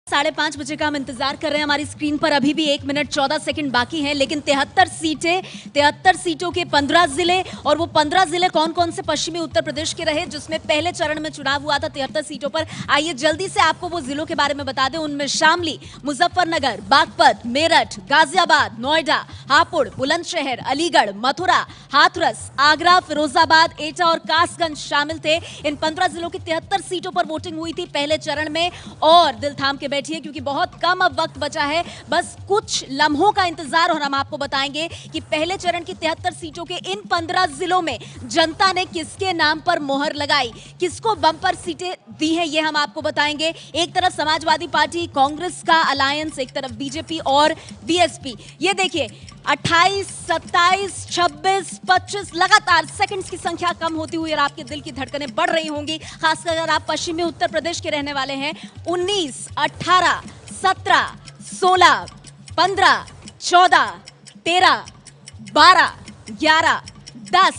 5:30 बजे का हम इंतजार कर रहे हैं। हमारी स्क्रीन पर अभी भी 1 मिनट 14 सेकंड बाकी हैं, लेकिन 73 सीटों के 15 जिले, और वो 15 जिले कौन कौन से पश्चिमी उत्तर प्रदेश के रहे जिसमें पहले चरण में चुनाव हुआ था 73 सीटों पर। आइए जल्दी से आपको वो जिलों के बारे में बता दें। उनमें शामली, मुजफ्फरनगर, बागपत, मेरठ, गाजियाबाद, नोएडा, हापुड़, बुलंदशहर, अलीगढ़, मथुरा, हाथरस, आगरा, फिरोजाबाद, एटा और कासगंज शामिल थे। इन 15 जिलों की 73 सीटों पर वोटिंग हुई थी पहले चरण में। और दिल थाम के बैठिए क्योंकि बहुत कम अब वक्त बचा है, बस कुछ लम्हों का इंतजार, और हम आपको बताएंगे कि पहले चरण की 73 सीटों के इन 15 जिलों में जनता ने किसके नाम पर मोहर लगाई, किसको बम्पर सीटें दी हैं, ये हम आपको बताएंगे। एक तरफ समाजवादी पार्टी कांग्रेस का अलायंस, एक तरफ बीजेपी और बीएसपी। ये देखिए 28, 27, 26, 25 लगातार सेकंड्स की संख्या कम होती हुई और आपके दिल की धड़कनें बढ़ रही होंगी, खासकर अगर आप पश्चिमी उत्तर प्रदेश के रहने वाले हैं। 19, 18, 17, 16, 15, 14, 13, 12, 11, 10,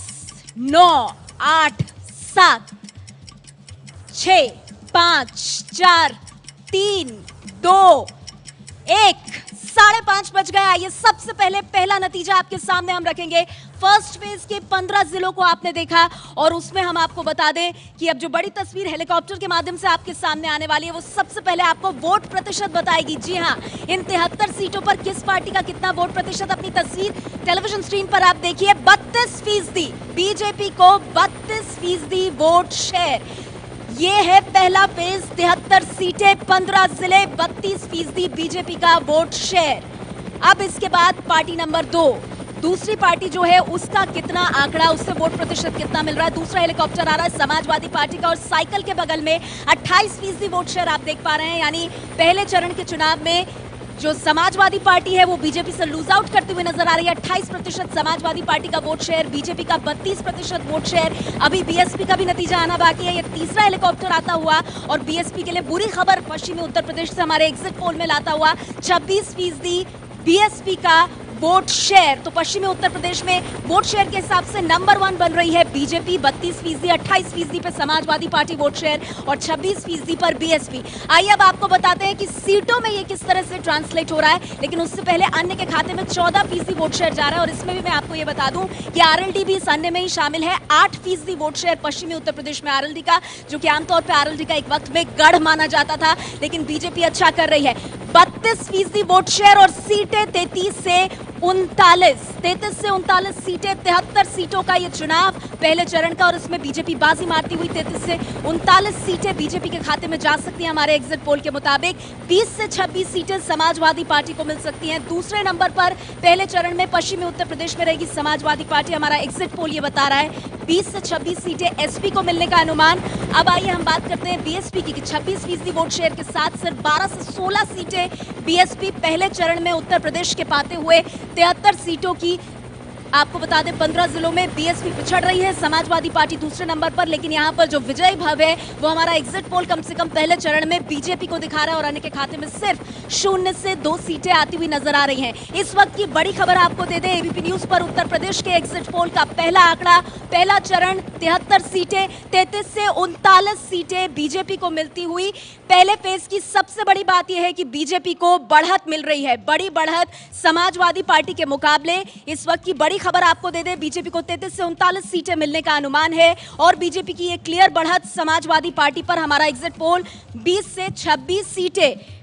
9, 8, 7, 6, 5, 4, 3, 2, 1। 5:30 बज गए। आइए सबसे पहले पहला नतीजा आपके सामने हम रखेंगे। फर्स्ट फेज के 15 जिलों को आपने देखा, और उसमें हम आपको बता दें कि अब जो बड़ी तस्वीर हेलीकॉप्टर के माध्यम से आपके सामने आने वाली है वो सबसे पहले आपको वोट प्रतिशत बताएगी। जी हां, इन 73 सीटों पर किस पार्टी का कितना वोट प्रतिशत, अपनी तस्वीर टेलीविजन स्क्रीन पर आप देखिए। 32% बीजेपी को 32% वोट शेयर। ये है पहला फेज, 73 सीटें, 15 जिले, 32% बीजेपी का वोट शेयर। अब इसके बाद पार्टी नंबर 2, दूसरी पार्टी जो है उसका कितना आंकड़ा, उससे वोट प्रतिशत कितना मिल रहा है। दूसरा हेलीकॉप्टर आ रहा है समाजवादी पार्टी का, और साइकिल के बगल में 28% वोट शेयर आप देख पा रहे हैं। यानी पहले चरण के चुनाव में जो समाजवादी पार्टी है वो बीजेपी से लूज आउट करती हुई नजर आ रही है। 28% समाजवादी पार्टी का वोट शेयर, बीजेपी का 32% वोट शेयर। अभी बीएसपी का भी नतीजा आना बाकी है। ये तीसरा हेलीकॉप्टर आता हुआ, और बीएसपी के लिए बुरी खबर पश्चिमी उत्तर प्रदेश से हमारे एग्जिट पोल में लाता हुआ 26% बीएसपी का वोट शेयर। तो पश्चिमी उत्तर प्रदेश में वोट शेयर के हिसाब से नंबर 1 बन रही है बीजेपी, 32%, 28% पे समाजवादी पार्टी वोट शेयर और 26% पर बीएसपी। आइए अब आपको बताते हैं कि सीटों में ये किस तरह से ट्रांसलेट हो रहा है, लेकिन उससे पहले अन्य के खाते में 14% वोट शेयर जा रहा है। और इसमें भी मैं आपको ये बता दूं कि आरएलडी भी इस अन्य में ही शामिल है। 8% वोट शेयर पश्चिमी उत्तर प्रदेश में आरएलडी का, जो कि आमतौर पर आरएलडी का एक वक्त में गढ़ माना जाता था, लेकिन बीजेपी अच्छा कर रही है। 32% वोट शेयर और सीटें 33 से 39 सीटें, 73 सीटों का ये चुनाव पहले चरण का, और इसमें बीजेपी बाजी मारती हुई 33 से 39 सीटें बीजेपी के खाते में जा सकती हैं। हमारे एग्जिट पोल के मुताबिक 20 से 26 सीटें समाजवादी पार्टी को मिल सकती हैं। दूसरे नंबर पर पहले चरण में पश्चिमी उत्तर प्रदेश में रहेगी समाजवादी पार्टी। हमारा एग्जिट पोल ये बता रहा है 20 से 26 सीटें एसपी को मिलने का अनुमान। अब आइए हम बात करते हैं बीएसपी की, 26% वोट शेयर के साथ सिर्फ 12 से 16 सीटें बीएसपी पहले चरण में उत्तर प्रदेश के पाते हुए 73 सीटों की। आपको बता दें 15 जिलों में बीएसपी पिछड़ रही है, समाजवादी पार्टी दूसरे नंबर पर, लेकिन यहां पर जो विजय भव है वो हमारा एग्जिट पोल कम से कम पहले चरण में बीजेपी को दिखा रहा है, और अन्य के खाते में सिर्फ 0 से 2 सीटें आती हुई नजर आ रही हैं। इस वक्त की बड़ी खबर आपको दे दें, एबीपी न्यूज पर उत्तर प्रदेश के एग्जिट पोल का पहला आंकड़ा, पहला चरण 73 सीटें, 33 से 39 सीटें बीजेपी को मिलती हुई। पहले फेज की सबसे बड़ी बात यह है कि बीजेपी को बढ़त मिल रही है, बड़ी बढ़त समाजवादी पार्टी के मुकाबले। इस वक्त की बड़ी खबर आपको दे दें, बीजेपी को 33 से 39 सीटें मिलने का अनुमान है, और बीजेपी की एक क्लियर बढ़त समाजवादी पार्टी पर। हमारा एग्जिट पोल 20 से 26 सीटें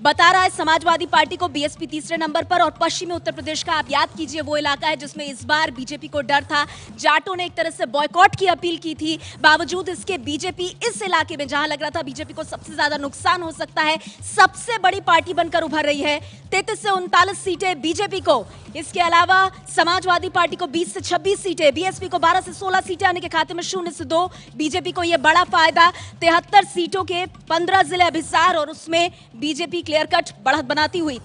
बता रहा है समाजवादी पार्टी को, बीएसपी तीसरे नंबर पर। और पश्चिमी उत्तर प्रदेश का आप याद कीजिए वो इलाका है जिसमें इस बार बीजेपी को डर था, जाटों ने एक तरह से बॉयकॉट की अपील की थी, बावजूद इसके बीजेपी इस इलाके में जहां लग रहा था बीजेपी को सबसे ज्यादा नुकसान हो सकता है, सबसे बड़ी पार्टी बनकर उभर रही है। 33 से 39 सीटें बीजेपी को, इसके अलावा समाजवादी पार्टी को 20 से 26 सीटें, बीएसपी को 12 से 16 सीटें आने के खाते में 0 से 2। बीजेपी को यह बड़ा फायदा, 73 सीटों के 15 जिले अभिसार, और उसमें बीजेपी क्लियर कट बढ़त बनाती हुई।